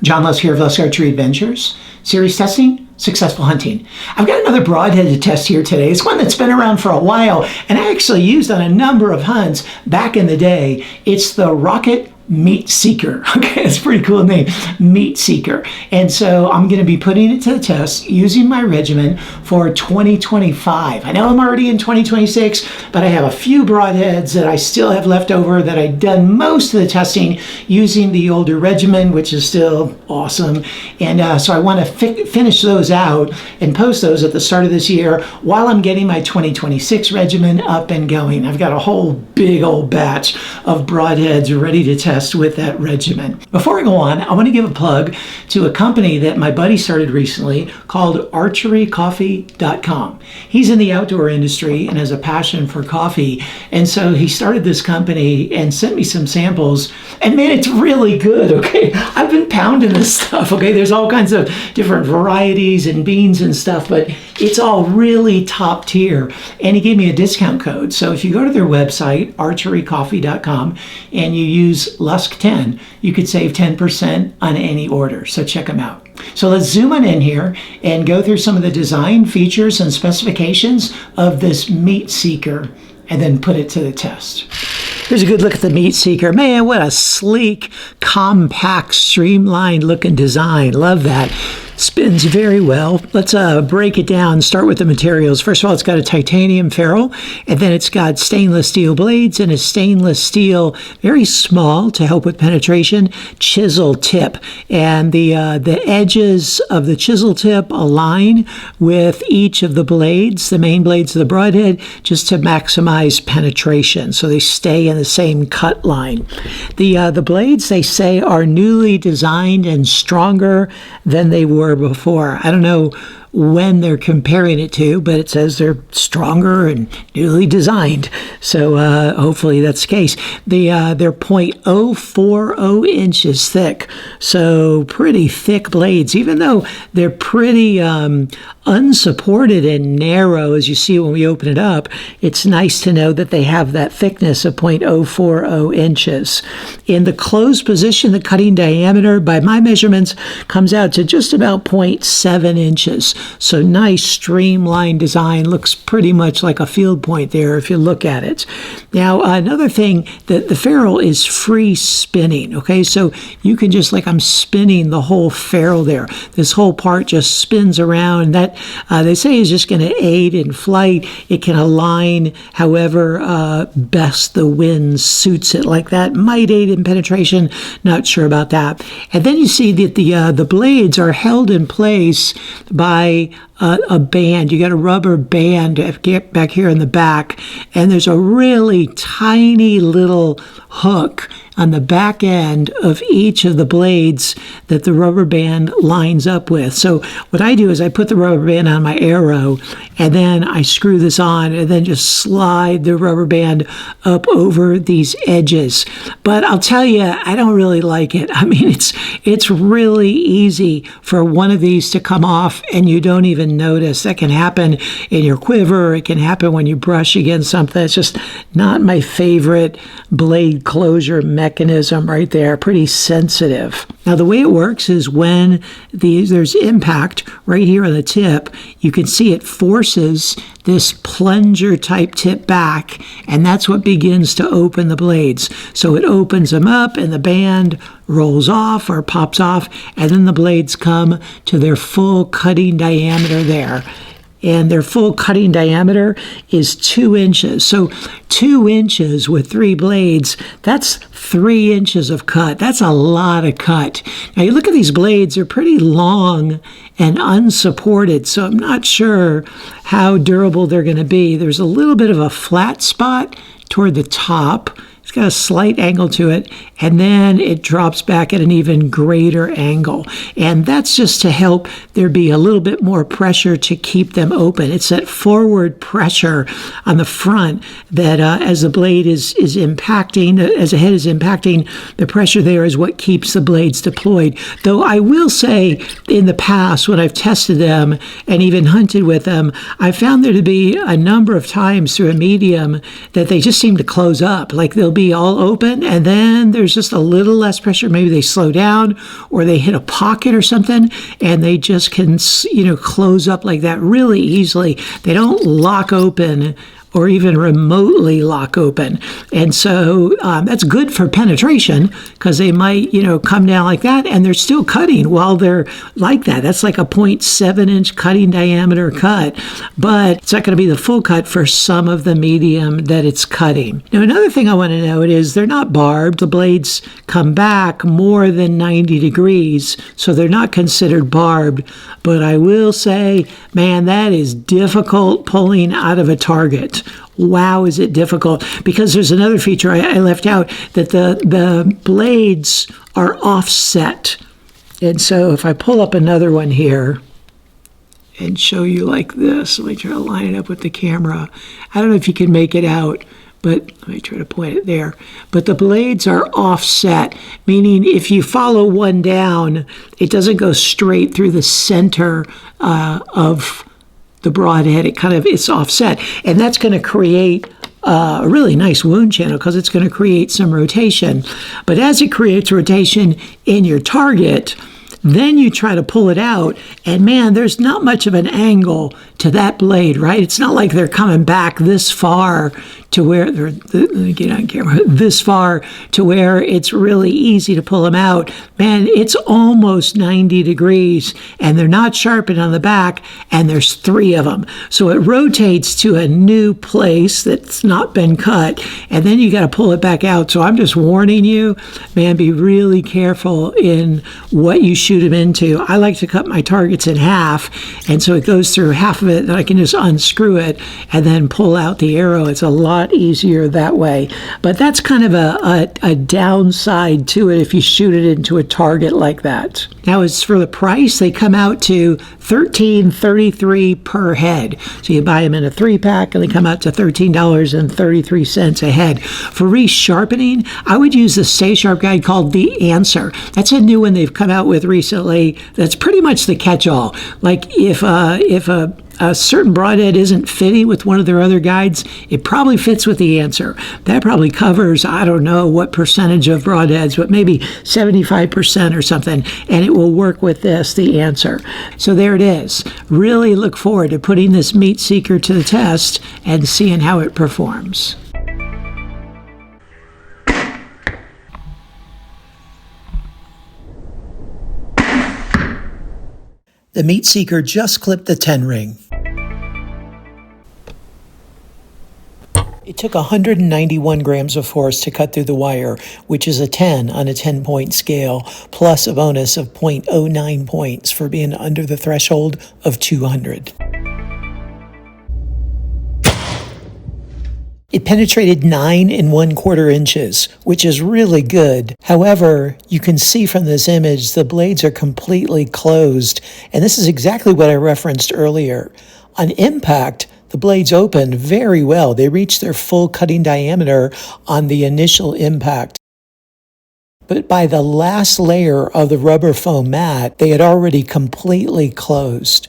John Les here of Les Archery Adventures. Series testing, successful hunting. I've got another broadhead to test here today. It's one that's been around for a while and I actually used on a number of hunts back in the day. It's the Rocket Meat Seeker. Okay, it's a pretty cool name, Meat Seeker. And so I'm going to be putting it to the test using my regimen for 2025. I know I'm already in 2026, but I have a few broadheads that I still have left over that I've done most of the testing using the older regimen, which is still awesome. And so I want to finish those out and post those at the start of this year while I'm getting my 2026 regimen up and going. I've got a whole big old batch of broadheads ready to test with that regimen. Before I go on, I want to give a plug to a company that my buddy started recently called archerycoffee.com. He's in the outdoor industry and has a passion for coffee. And so he started this company and sent me some samples. And man, it's really good, okay? I've been pounding this stuff, okay? There's all kinds of different varieties and beans and stuff, but it's all really top tier. And he gave me a discount code. So if you go to their website, archerycoffee.com, and you use LUSK10, you could save 10% on any order. So check them out. So let's zoom on in here and go through some of the design features and specifications of this Meat Seeker and then put it to the test. Here's a good look at the Meat Seeker. Man, what a sleek, compact, streamlined looking design. Love that. Spins very well. Let's break it down. Start with the materials. First of all, it's got a titanium ferrule, and then it's got stainless steel blades and a stainless steel, very small to help with penetration, chisel tip. And the edges of the chisel tip align with each of the blades, the main blades of the broadhead, just to maximize penetration. So they stay in the same cut line. The blades, they say, are newly designed and stronger than they were before. I don't know when they're comparing it to, but it says they're stronger and newly designed. So hopefully that's the case. They're 0.040 inches thick. So pretty thick blades, even though they're pretty unsupported and narrow, as you see when we open it up. It's nice to know that they have that thickness of 0.040 inches. In the closed position, the cutting diameter, by my measurements, comes out to just about 0.7 inches. So nice streamlined design, looks pretty much like a field point there if you look at it. Now another thing, that the ferrule is free spinning, okay? So you can just, like I'm spinning the whole ferrule there. This whole part just spins around. That they say is just going to aid in flight. It can align however best the wind suits it, like that. Might aid in penetration, not sure about that. And then you see that the blades are held in place by a band. You got a rubber band back here in the back, and there's a really tiny little hook on the back end of each of the blades that the rubber band lines up with. So what I do is I put the rubber band on my arrow, and then I screw this on and then just slide the rubber band up over these edges. But I'll tell you, I don't really like it. I mean, it's really easy for one of these to come off and you don't even notice. That can happen in your quiver. It can happen when you brush against something. It's just not my favorite blade closure mechanism right there. Pretty sensitive. Now the way it works is when there's impact right here on the tip, you can see it forces this plunger type tip back, and that's what begins to open the blades. So it opens them up and the band rolls off or pops off, and then the blades come to their full cutting diameter there. And their full cutting diameter is 2 inches. So 2 inches with 3 blades, that's 3 inches of cut. That's a lot of cut. Now you look at these blades, they're pretty long and unsupported, so I'm not sure how durable they're going to be. There's a little bit of a flat spot toward the top. It's got a slight angle to it, and then it drops back at an even greater angle. And that's just to help there be a little bit more pressure to keep them open. It's that forward pressure on the front that as the blade is impacting, as the head is impacting, the pressure there is what keeps the blades deployed. Though I will say, in the past, when I've tested them and even hunted with them, I found there to be a number of times through a medium that they just seem to close up. Like they'll be be all open, and then there's just a little less pressure. Maybe they slow down or they hit a pocket or something, and they just can, close up like that really easily. They don't lock open or even remotely lock open. And so that's good for penetration, because they might, come down like that, and they're still cutting while they're like that. That's like a 0.7-inch cutting diameter cut, but it's not going to be the full cut for some of the medium that it's cutting. Now, another thing I want to note is they're not barbed. The blades come back more than 90 degrees, so they're not considered barbed. But I will say, man, that is difficult pulling out of a target. Wow, is it difficult? Because there's another feature I left out, that the blades are offset. And so if I pull up another one here and show you like this, let me try to line it up with the camera. I don't know if you can make it out, but let me try to point it there. But the blades are offset, meaning if you follow one down, it doesn't go straight through the center of the broadhead. It's offset, and that's going to create a really nice wound channel, because it's going to create some rotation. But as it creates rotation in your target, then you try to pull it out, and man, there's not much of an angle to that blade, right? It's not like they're coming back this far to where let me get on camera, this far to where it's really easy to pull them out. Man, it's almost 90 degrees, and they're not sharpened on the back, and there's 3 of them. So it rotates to a new place that's not been cut, and then you got to pull it back out. So I'm just warning you, man, be really careful in what you shoot them into. I like to cut my targets in half, and so it goes through half of it, and I can just unscrew it and then pull out the arrow. It's a lot easier that way. But that's kind of a downside to it if you shoot it into a target like that. Now, as for the price, they come out to $13.33 per head. So you buy them in a 3-pack, and they come out to $13.33 a head. For resharpening, I would use the Stay Sharp guide called The Answer. That's a new one they've come out with recently. That's pretty much the catch-all. Like if a certain broadhead isn't fitting with one of their other guides, it probably fits with The Answer. That probably covers, I don't know what percentage of broadheads, but maybe 75% or something, and it will work with this, The Answer. So there it is. Really look forward to putting this Meat Seeker to the test and seeing how it performs. The Meat Seeker just clipped the 10 ring. It took 191 grams of force to cut through the wire, which is a 10 on a 10-point scale, plus a bonus of 0.09 points for being under the threshold of 200. It penetrated 9 1/4 inches, which is really good. However, you can see from this image the blades are completely closed, and this is exactly what I referenced earlier. On impact, the blades opened very well. They reached their full cutting diameter on the initial impact. But by the last layer of the rubber foam mat, they had already completely closed.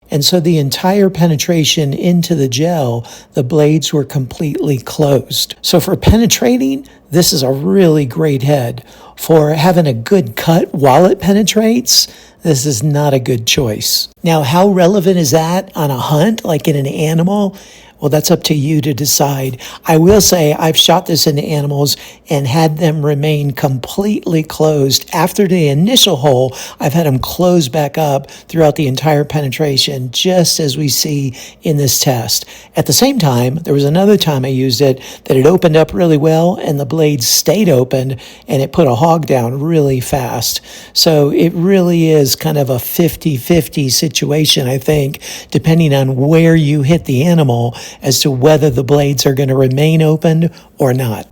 And so the entire penetration into the gel, the blades were completely closed. So for penetrating, this is a really great head. For having a good cut while it penetrates, this is not a good choice. Now, how relevant is that on a hunt, like in an animal? Well, that's up to you to decide. I will say I've shot this into animals and had them remain completely closed. After the initial hole, I've had them close back up throughout the entire penetration, just as we see in this test. At the same time, there was another time I used it that it opened up really well and the blades stayed open and it put a hog down really fast. So it really is kind of a 50-50 situation, I think, depending on where you hit the animal, as to whether the blades are going to remain open or not.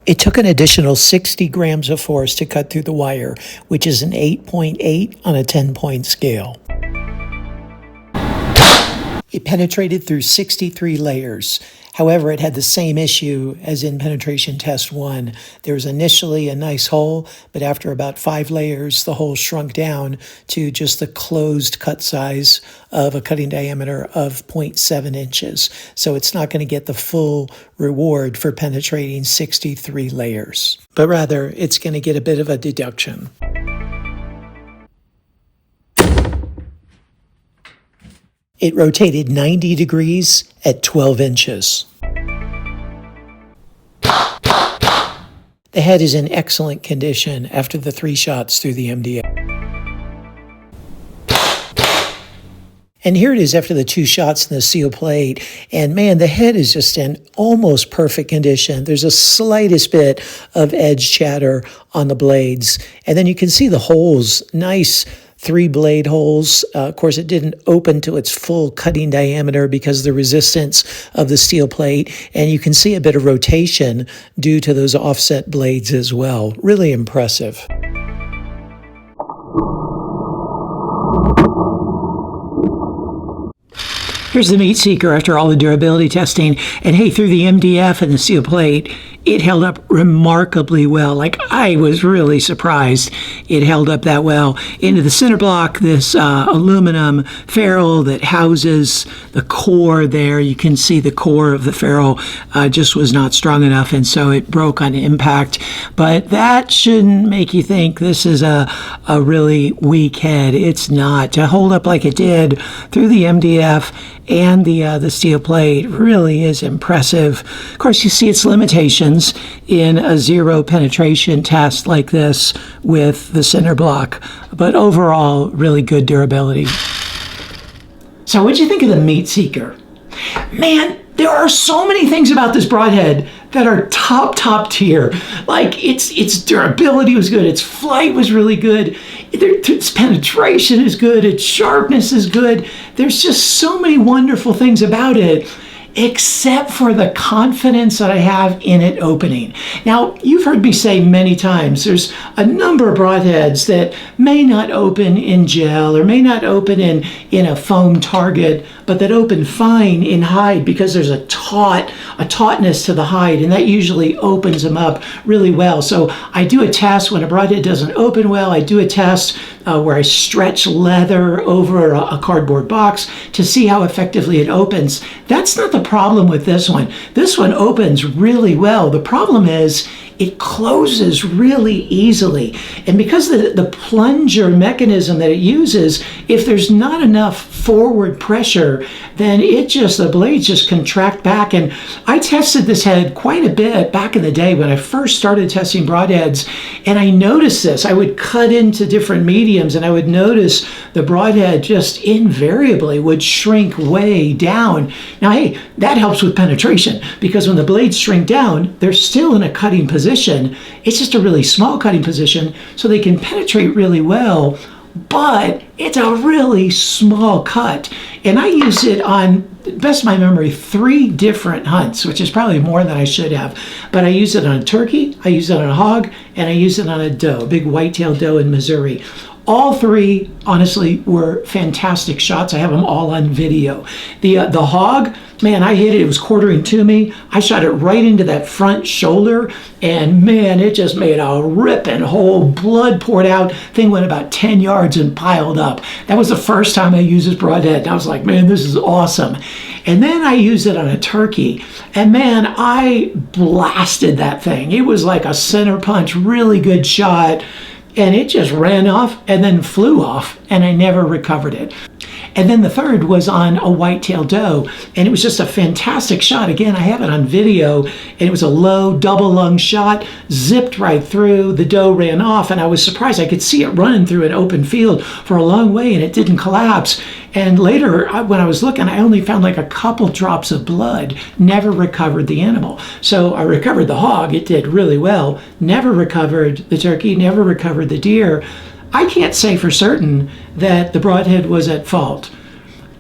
It took an additional 60 grams of force to cut through the wire, which is an 8.8 on a 10-point scale. It penetrated through 63 layers. However, it had the same issue as in penetration test 1. There was initially a nice hole, but after about 5 layers, the hole shrunk down to just the closed cut size of a cutting diameter of 0.7 inches. So it's not going to get the full reward for penetrating 63 layers, but rather it's going to get a bit of a deduction. It rotated 90 degrees at 12 inches. The head is in excellent condition after the 3 shots through the MDF. And here it is after the 2 shots in the seal plate. And man, the head is just in almost perfect condition. There's a slightest bit of edge chatter on the blades. And then you can see the holes, nice 3 blade holes. Of course, it didn't open to its full cutting diameter because of the resistance of the steel plate. And you can see a bit of rotation due to those offset blades as well. Really impressive. Here's the meat seeker after all the durability testing. And hey, through the MDF and the steel plate, it held up remarkably well. Like, I was really surprised it held up that well. Into the center block, this aluminum ferrule that houses the core there. You can see the core of the ferrule just was not strong enough, and so it broke on impact. But that shouldn't make you think this is a really weak head. It's not. To hold up like it did through the MDF and the steel plate really is impressive. Of course, you see its limitations in a 0 penetration test like this with the center block, but overall, really good durability. So what'd you think of the meat seeker? Man, there are so many things about this broadhead that are top tier. Like, its durability was good, its flight was really good, its penetration is good, its sharpness is good. There's just so many wonderful things about it, except for the confidence that I have in it opening. Now, you've heard me say many times, there's a number of broadheads that may not open in gel or may not open in a foam target, but that open fine in hide because there's a tautness to the hide, and that usually opens them up really well. So I do a test when a broadhead doesn't open well. I do a test where I stretch leather over a cardboard box to see how effectively it opens. That's not the problem with this one. This one opens really well. The problem is it closes really easily. And because the plunger mechanism that it uses, if there's not enough forward pressure, then the blades just contract back. And I tested this head quite a bit back in the day when I first started testing broadheads, and I noticed this. I would cut into different mediums and I would notice the broadhead just invariably would shrink way down. Now, hey, that helps with penetration because when the blades shrink down, they're still in a cutting position. It's just a really small cutting position, so they can penetrate really well, but it's a really small cut. And I use it on, best of my memory, 3 different hunts, which is probably more than I should have. But I use it on a turkey, I use it on a hog, and I use it on a doe, a big white-tailed doe in Missouri. All 3, honestly, were fantastic shots. I have them all on video. The hog, man, I hit it. It was quartering to me. I shot it right into that front shoulder, and man, it just made a ripping hole. Blood poured out. Thing went about 10 yards and piled up. That was the first time I used this broadhead, and I was like, man, this is awesome. And then I used it on a turkey, and man, I blasted that thing. It was like a center punch, really good shot. And it just ran off and then flew off, and I never recovered it. And then the third was on a white-tailed doe, and it was just a fantastic shot. Again, I have it on video, and it was a low double-lung shot, zipped right through. The doe ran off, and I was surprised. I could see it running through an open field for a long way, and it didn't collapse. And later, when I was looking, I only found like a couple drops of blood, never recovered the animal. So I recovered the hog, it did really well, never recovered the turkey, never recovered the deer. I can't say for certain that the broadhead was at fault.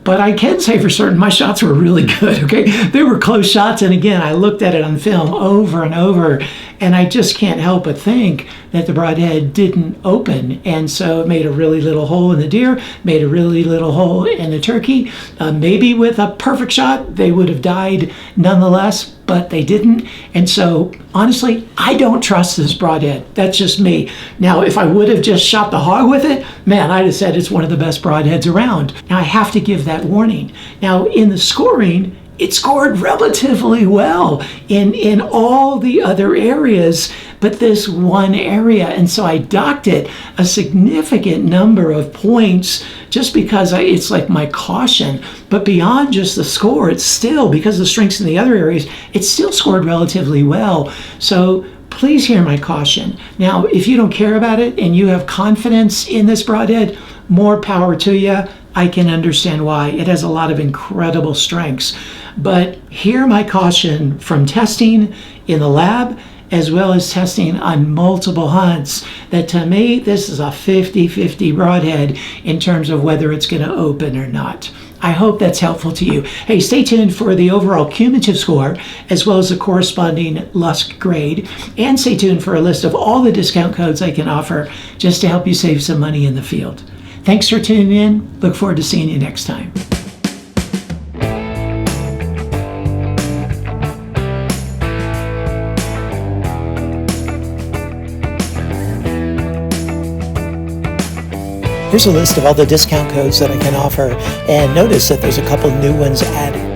But I can say for certain my shots were really good, okay? They were close shots, and again, I looked at it on film over and over, and I just can't help but think that the broadhead didn't open, and so it made a really little hole in the deer, made a really little hole in the turkey. Maybe with a perfect shot, they would have died nonetheless, but they didn't. And so, honestly, I don't trust this broadhead. That's just me. Now, if I would have just shot the hog with it, man, I'd have said it's one of the best broadheads around. Now, I have to give that warning. Now, in the scoring, it scored relatively well in all the other areas, but this one area. And so I docked it a significant number of points just because it's like my caution. But beyond just the score, it's still, because of the strengths in the other areas, it still scored relatively well. So please hear my caution. Now, if you don't care about it and you have confidence in this broadhead, more power to you. I can understand why. It has a lot of incredible strengths. But hear my caution from testing in the lab, as well as testing on multiple hunts, that to me, this is a 50-50 broadhead in terms of whether it's going to open or not. I hope that's helpful to you. Hey, stay tuned for the overall cumulative score, as well as the corresponding Lusk grade, and stay tuned for a list of all the discount codes I can offer just to help you save some money in the field. Thanks for tuning in. Look forward to seeing you next time. Here's a list of all the discount codes that I can offer, and notice that there's a couple new ones added.